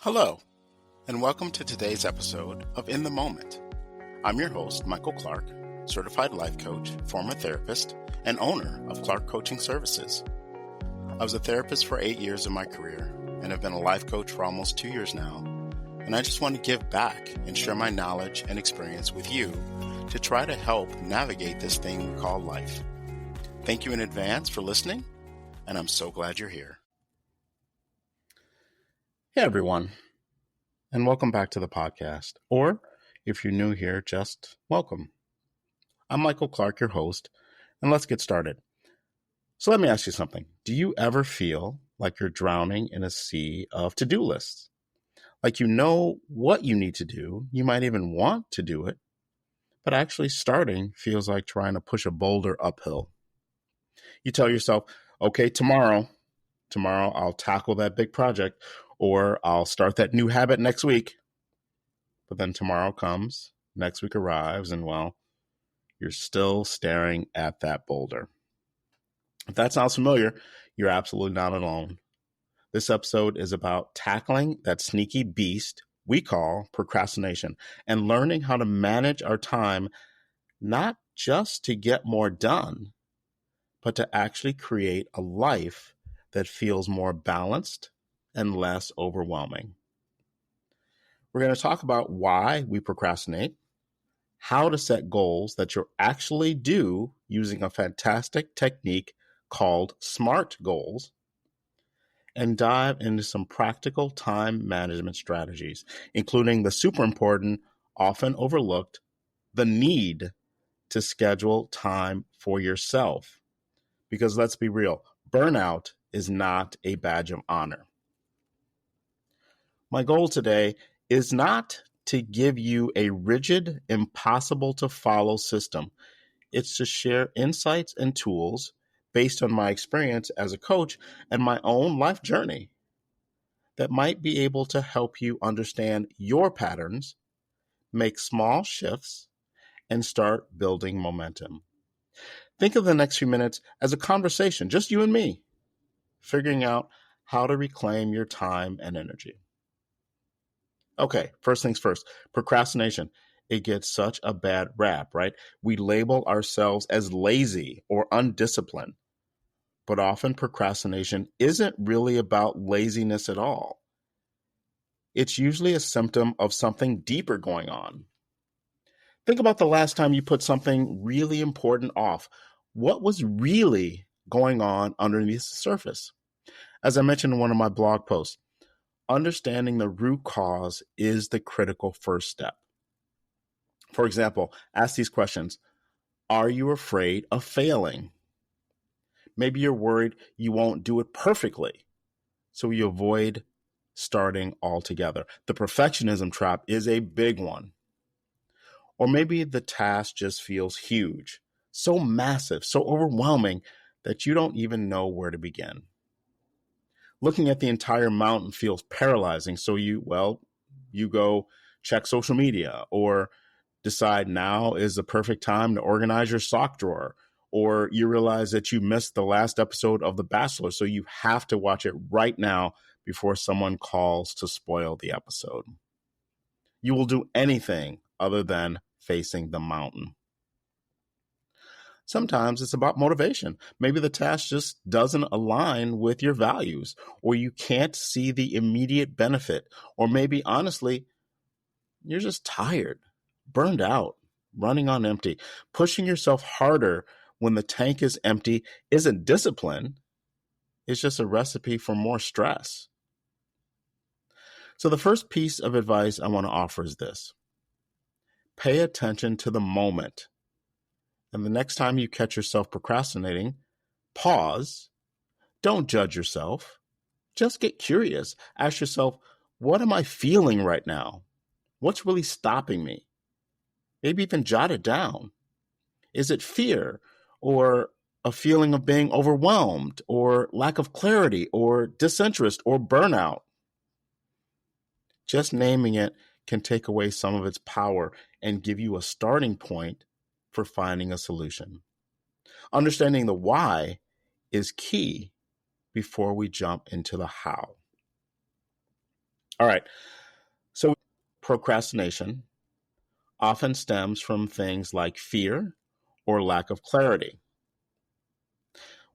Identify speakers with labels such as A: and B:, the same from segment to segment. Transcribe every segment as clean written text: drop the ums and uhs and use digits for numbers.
A: Hello, and welcome to today's episode of In the Moment. I'm your host, Michael Clark, certified life coach, former therapist, and owner of Clark Coaching Services. I was a therapist for 8 years of my career and have been a life coach for almost 2 years now, and I just want to give back and share my knowledge and experience with you to try to help navigate this thing we call life. Thank you in advance for listening, and I'm so glad you're here. Hey everyone, and welcome back to the podcast. Or if you're new here, just welcome. I'm Michael Clark, your host, and let's get started. So let me ask you something. Do you ever feel like you're drowning in a sea of to-do lists? Like you know what you need to do, you might even want to do it, but actually starting feels like trying to push a boulder uphill. You tell yourself, okay, tomorrow I'll tackle that big project, or I'll start that new habit next week. But then tomorrow comes, next week arrives, and well, you're still staring at that boulder. If that sounds familiar, you're absolutely not alone. This episode is about tackling that sneaky beast we call procrastination and learning how to manage our time, not just to get more done, but to actually create a life that feels more balanced and less overwhelming. We're going to talk about why we procrastinate, how to set goals that you'll actually do using a fantastic technique called SMART goals, and dive into some practical time management strategies, including the super important, often overlooked, the need to schedule time for yourself. Because let's be real, burnout is not a badge of honor. My goal today is not to give you a rigid, impossible to follow system. It's to share insights and tools based on my experience as a coach and my own life journey that might be able to help you understand your patterns, make small shifts, and start building momentum. Think of the next few minutes as a conversation, just you and me, figuring out how to reclaim your time and energy. Okay, first things first, procrastination. It gets such a bad rap, right? We label ourselves as lazy or undisciplined, but often procrastination isn't really about laziness at all. It's usually a symptom of something deeper going on. Think about the last time you put something really important off. What was really going on underneath the surface? As I mentioned in one of my blog posts, understanding the root cause is the critical first step. For example, ask these questions. Are you afraid of failing? Maybe you're worried you won't do it perfectly, so you avoid starting altogether. The perfectionism trap is a big one. Or maybe the task just feels huge, so massive, so overwhelming that you don't even know where to begin. Looking at the entire mountain feels paralyzing, so you go check social media or decide now is the perfect time to organize your sock drawer, or you realize that you missed the last episode of The Bachelor, so you have to watch it right now before someone calls to spoil the episode. You will do anything other than facing the mountain. Sometimes it's about motivation. Maybe the task just doesn't align with your values, or you can't see the immediate benefit, or maybe honestly, you're just tired, burned out, running on empty. Pushing yourself harder when the tank is empty isn't discipline. It's just a recipe for more stress. So the first piece of advice I want to offer is this. Pay attention to the moment. And the next time you catch yourself procrastinating, pause. Don't judge yourself. Just get curious. Ask yourself, what am I feeling right now? What's really stopping me? Maybe even jot it down. Is it fear or a feeling of being overwhelmed or lack of clarity or disinterest or burnout? Just naming it can take away some of its power and give you a starting point for finding a solution. Understanding the why is key before we jump into the how. All right. So procrastination often stems from things like fear or lack of clarity.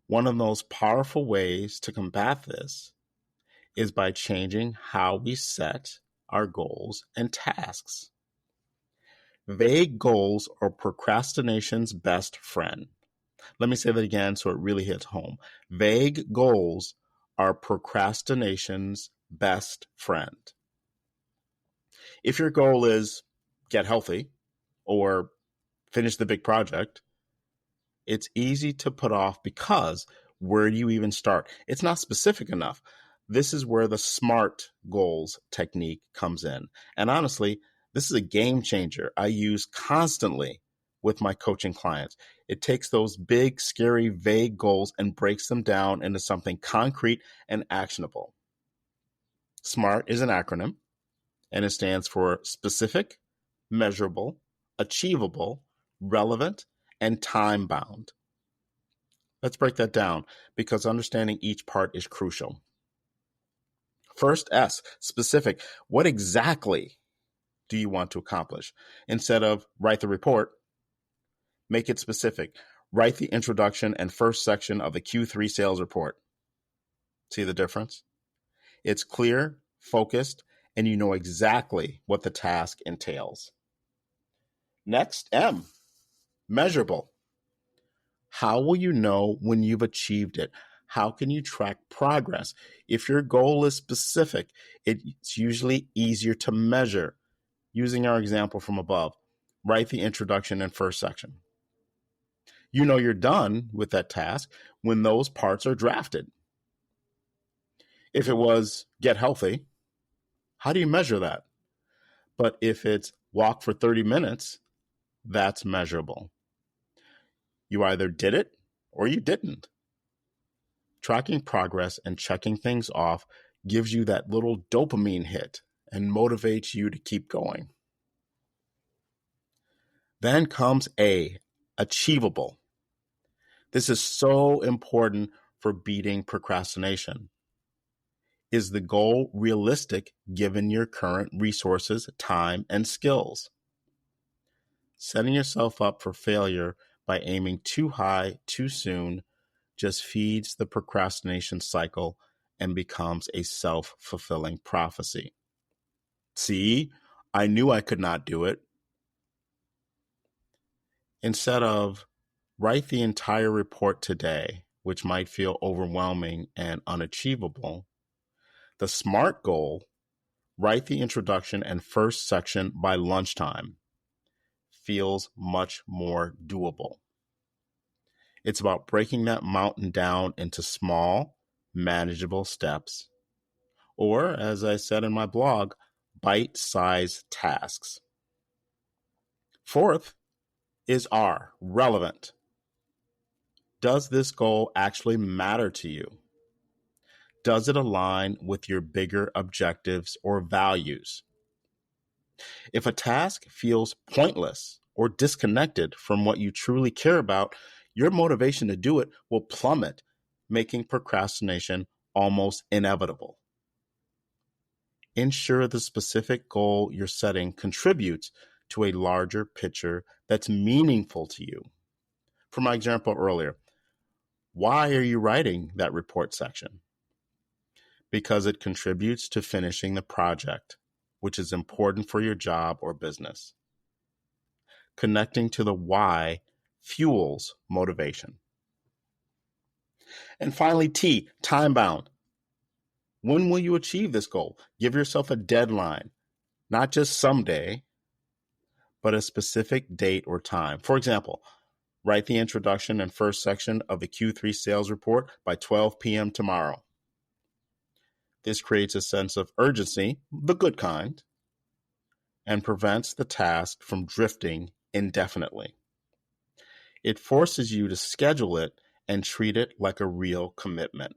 A: One of the most powerful ways to combat this is by changing how we set our goals and tasks. Vague goals are procrastination's best friend. Let me say that again so it really hits home. Vague goals are procrastination's best friend. If your goal is get healthy or finish the big project, it's easy to put off because where do you even start? It's not specific enough. This is where the SMART goals technique comes in. And honestly, this is a game changer I use constantly with my coaching clients. It takes those big, scary, vague goals and breaks them down into something concrete and actionable. SMART is an acronym, and it stands for specific, measurable, achievable, relevant, and time bound. Let's break that down because understanding each part is crucial. First, S, specific. What exactly do you want to accomplish? Instead of write the report, make it specific. Write the introduction and first section of the Q3 sales report. See the difference? It's clear, focused, and you know exactly what the task entails. Next, M, measurable. How will you know when you've achieved it? How can you track progress? If your goal is specific, it's usually easier to measure. Using our example from above, write the introduction and first section. You know you're done with that task when those parts are drafted. If it was get healthy, how do you measure that? But if it's walk for 30 minutes, that's measurable. You either did it or you didn't. Tracking progress and checking things off gives you that little dopamine hit and motivates you to keep going. Then comes A, achievable. This is so important for beating procrastination. Is the goal realistic given your current resources, time, and skills? Setting yourself up for failure by aiming too high too soon just feeds the procrastination cycle and becomes a self-fulfilling prophecy. See, I knew I could not do it. Instead of write the entire report today, which might feel overwhelming and unachievable, the SMART goal, write the introduction and first section by lunchtime, feels much more doable. It's about breaking that mountain down into small, manageable steps, or, as I said in my blog, bite-sized tasks. Fourth is R, relevant. Does this goal actually matter to you? Does it align with your bigger objectives or values? If a task feels pointless or disconnected from what you truly care about, your motivation to do it will plummet, making procrastination almost inevitable. Ensure the specific goal you're setting contributes to a larger picture that's meaningful to you. For my example earlier, why are you writing that report section? Because it contributes to finishing the project, which is important for your job or business. Connecting to the why fuels motivation. And finally, T, time bound. When will you achieve this goal? Give yourself a deadline, not just someday, but a specific date or time. For example, write the introduction and first section of the Q3 sales report by 12 p.m. tomorrow. This creates a sense of urgency, the good kind, and prevents the task from drifting indefinitely. It forces you to schedule it and treat it like a real commitment.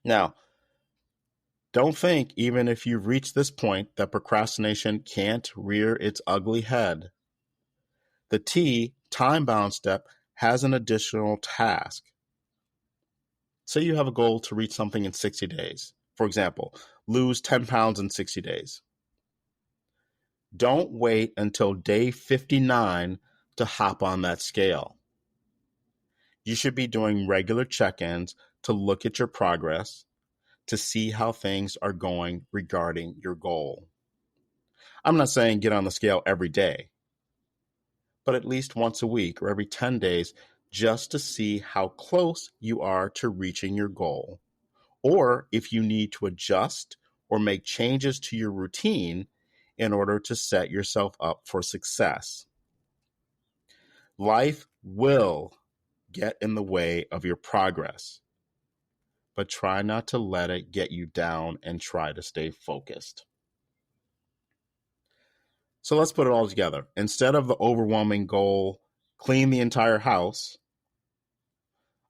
A: Now, don't think, even if you've reached this point, that procrastination can't rear its ugly head. The T, time-bound step, has an additional task. Say you have a goal to reach something in 60 days. For example, Lose 10 pounds in 60 days. Don't wait until day 59 to hop on that scale. You should be doing regular check-ins to look at your progress, to see how things are going regarding your goal. I'm not saying get on the scale every day, but at least once a week or every 10 days just to see how close you are to reaching your goal, or if you need to adjust or make changes to your routine in order to set yourself up for success. Life will get in the way of your progress, but try not to let it get you down and try to stay focused. So let's put it all together. Instead of the overwhelming goal, clean the entire house,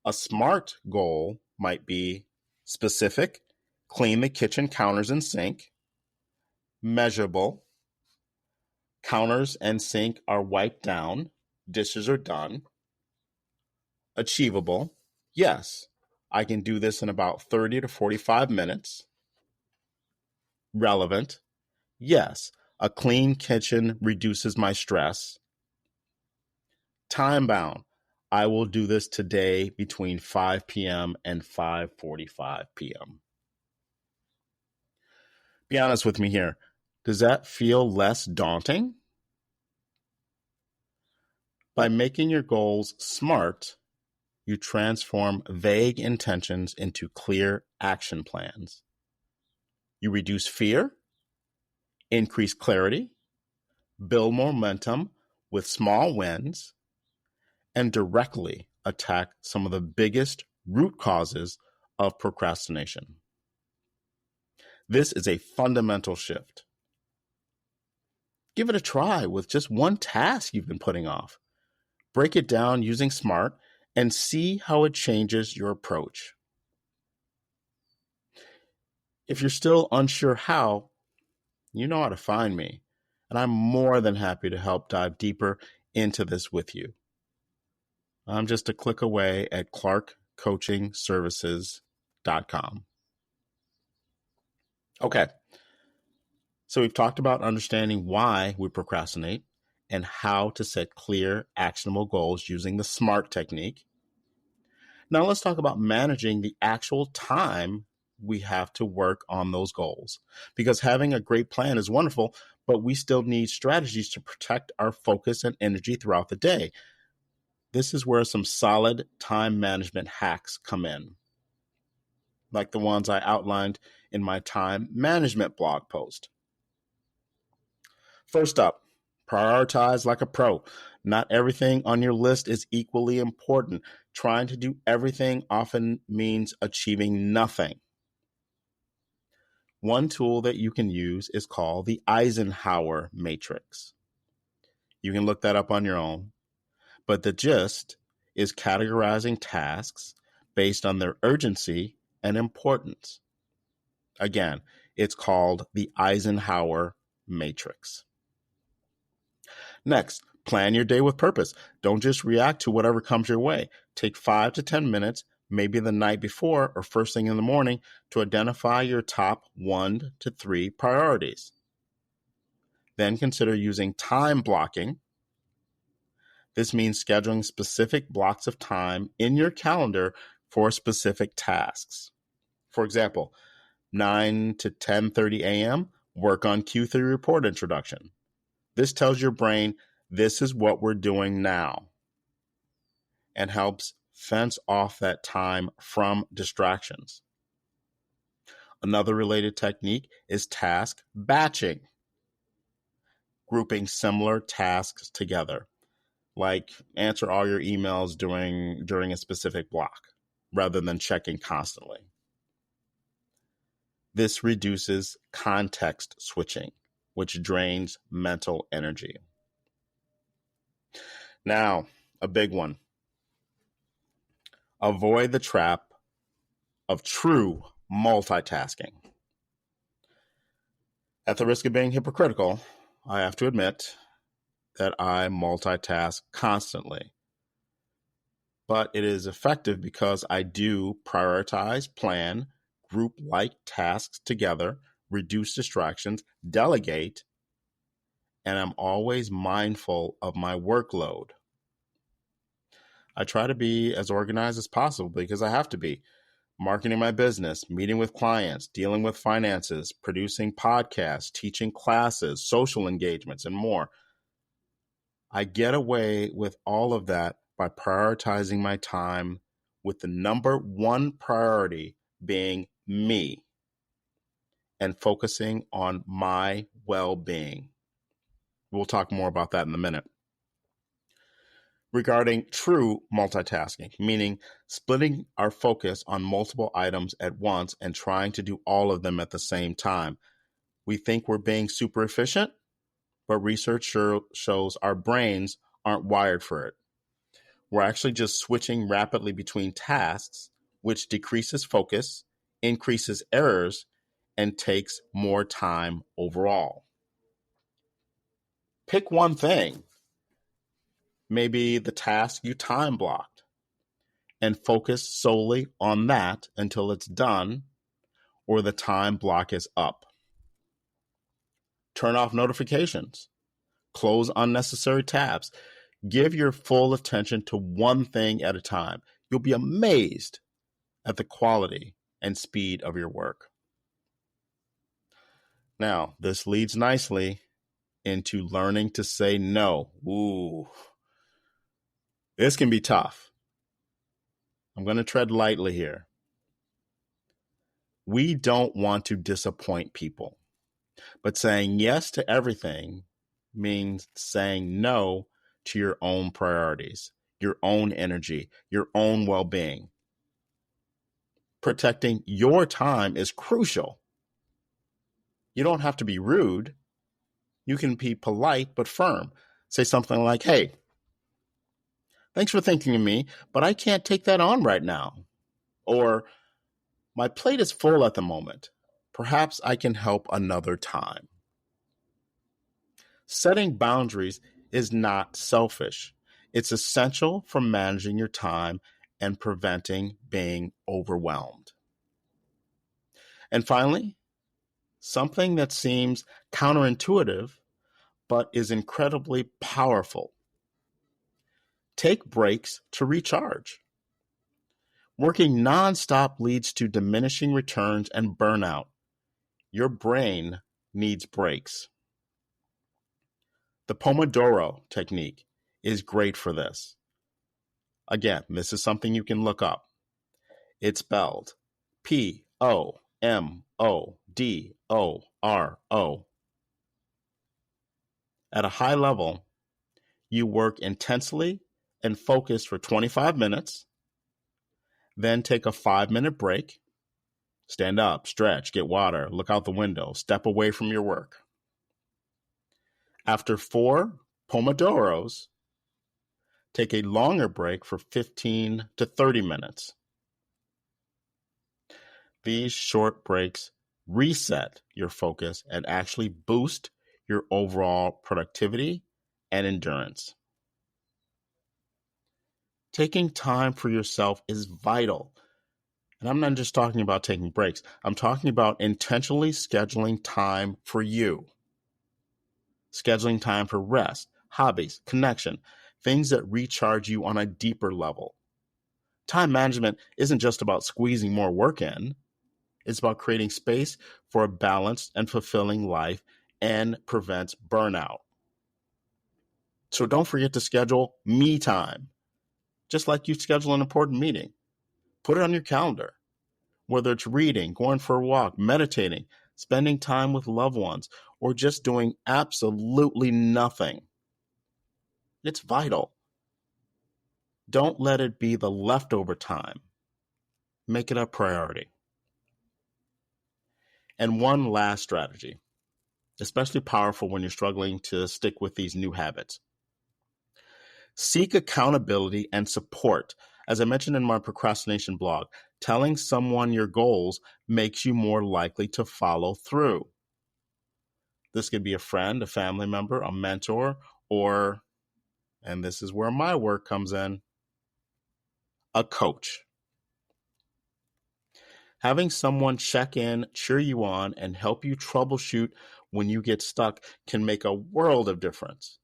A: a smart goal might be specific, clean the kitchen counters and sink, measurable, counters and sink are wiped down, dishes are done, achievable, yes, I can do this in about 30 to 45 minutes, relevant, yes, a clean kitchen reduces my stress, time bound, I will do this today between 5 p.m. and 5:45 p.m. Be honest with me here. Does that feel less daunting? By making your goals SMART, you transform vague intentions into clear action plans. You reduce fear, increase clarity, build momentum with small wins, and directly attack some of the biggest root causes of procrastination. This is a fundamental shift. Give it a try with just one task you've been putting off. Break it down using SMART and see how it changes your approach. If you're still unsure how, you know how to find me, and I'm more than happy to help dive deeper into this with you. I'm just a click away at clarkcoachingservices.com. Okay, so we've talked about understanding why we procrastinate and how to set clear, actionable goals using the SMART technique. Now let's talk about managing the actual time we have to work on those goals. Because having a great plan is wonderful, but we still need strategies to protect our focus and energy throughout the day. This is where some solid time management hacks come in, like the ones I outlined in my time management blog post. First up, prioritize like a pro. Not everything on your list is equally important. Trying to do everything often means achieving nothing. One tool that you can use is called the Eisenhower matrix. You can look that up on your own, but the gist is categorizing tasks based on their urgency and importance. Again, it's called the Eisenhower matrix. Next, plan your day with purpose. Don't just react to whatever comes your way. Take 5 to 10 minutes, maybe the night before or first thing in the morning, to identify your top 1 to 3 priorities. Then consider using time blocking. This means scheduling specific blocks of time in your calendar for specific tasks. For example, 9 to 10:30 a.m., work on Q3 report introduction. This tells your brain this is what we're doing now and helps fence off that time from distractions. Another related technique is task batching, grouping similar tasks together, like answer all your emails during a specific block rather than checking constantly. This reduces context switching, which drains mental energy. Now, a big one. Avoid the trap of true multitasking. At the risk of being hypocritical, I have to admit that I multitask constantly. But it is effective because I do prioritize, plan, group like tasks together, reduce distractions, delegate, and I'm always mindful of my workload. I try to be as organized as possible because I have to be. Marketing my business, meeting with clients, dealing with finances, producing podcasts, teaching classes, social engagements, and more. I get away with all of that by prioritizing my time with the number one priority being me and focusing on my well-being. We'll talk more about that in a minute. Regarding true multitasking, meaning splitting our focus on multiple items at once and trying to do all of them at the same time. We think we're being super efficient, but research shows our brains aren't wired for it. We're actually just switching rapidly between tasks, which decreases focus, increases errors, and takes more time overall. Pick one thing, maybe the task you time blocked, and focus solely on that until it's done or the time block is up. Turn off notifications. Close unnecessary tabs. Give your full attention to one thing at a time. You'll be amazed at the quality and speed of your work. Now, this leads nicely into learning to say no. Ooh, this can be tough. I'm going to tread lightly here. We don't want to disappoint people, but saying yes to everything means saying no to your own priorities, your own energy, your own well-being. Protecting your time is crucial. You don't have to be rude. You can be polite but firm. Say something like, hey, thanks for thinking of me, but I can't take that on right now. Or, my plate is full at the moment. Perhaps I can help another time. Setting boundaries is not selfish. It's essential for managing your time and preventing being overwhelmed. And finally, something that seems counterintuitive but is incredibly powerful. Take breaks to recharge. Working nonstop leads to diminishing returns and burnout. Your brain needs breaks. The Pomodoro technique is great for this. Again, this is something you can look up. It's spelled Pomodoro. At a high level, you work intensely and focused for 25 minutes, then take a 5-minute break, stand up, stretch, get water, look out the window, step away from your work. After 4 Pomodoros, take a longer break for 15 to 30 minutes. These short breaks reset your focus and actually boost your overall productivity and endurance. Taking time for yourself is vital. And I'm not just talking about taking breaks. I'm talking about intentionally scheduling time for you. Scheduling time for rest, hobbies, connection, things that recharge you on a deeper level. Time management isn't just about squeezing more work in. It's about creating space for a balanced and fulfilling life and prevents burnout. So don't forget to schedule me time, just like you schedule an important meeting. Put it on your calendar, whether it's reading, going for a walk, meditating, spending time with loved ones, or just doing absolutely nothing. It's vital. Don't let it be the leftover time. Make it a priority. And one last strategy, especially powerful when you're struggling to stick with these new habits. Seek accountability and support. As I mentioned in my procrastination blog, telling someone your goals makes you more likely to follow through. This could be a friend, a family member, a mentor, or, and this is where my work comes in, a coach. Having someone check in, cheer you on, and help you troubleshoot when you get stuck can make a world of difference.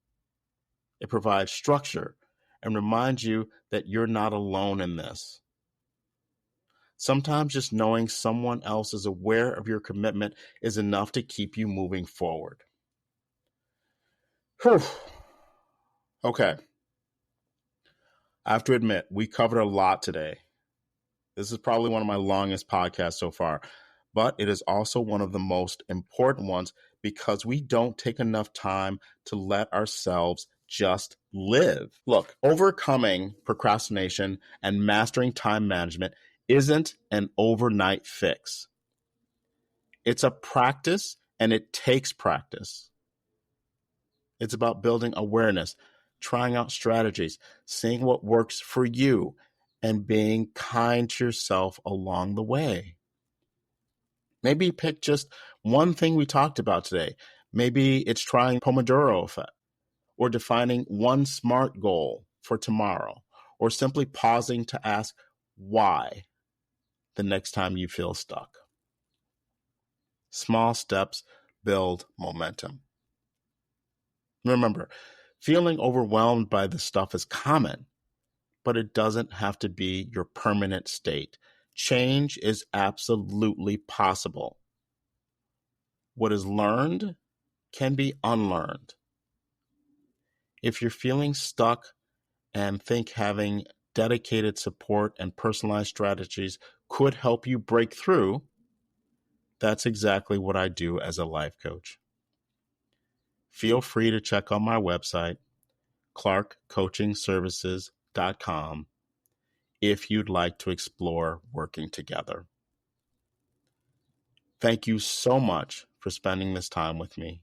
A: It provides structure and reminds you that you're not alone in this. Sometimes just knowing someone else is aware of your commitment is enough to keep you moving forward. Whew. Okay. I have to admit, we covered a lot today. This is probably one of my longest podcasts so far, but it is also one of the most important ones because we don't take enough time to let ourselves just live. Look, overcoming procrastination and mastering time management isn't an overnight fix. It's a practice, and it takes practice. It's about building awareness, trying out strategies, seeing what works for you, and being kind to yourself along the way. Maybe pick just one thing we talked about today. Maybe it's trying Pomodoro effect, or defining one SMART goal for tomorrow, or simply pausing to ask why the next time you feel stuck. Small steps build momentum. Remember, feeling overwhelmed by this stuff is common, but it doesn't have to be your permanent state. Change is absolutely possible. What is learned can be unlearned. If you're feeling stuck and think having dedicated support and personalized strategies could help you break through, that's exactly what I do as a life coach. Feel free to check out my website, clarkcoachingservices.com, if you'd like to explore working together. Thank you so much for spending this time with me.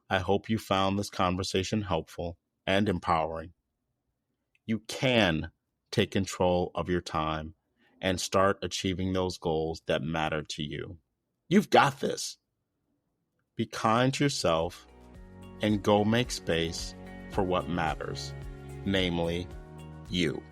A: I hope you found this conversation helpful and empowering. You can take control of your time and start achieving those goals that matter to you. You've got this. Be kind to yourself and go make space for what matters, namely you.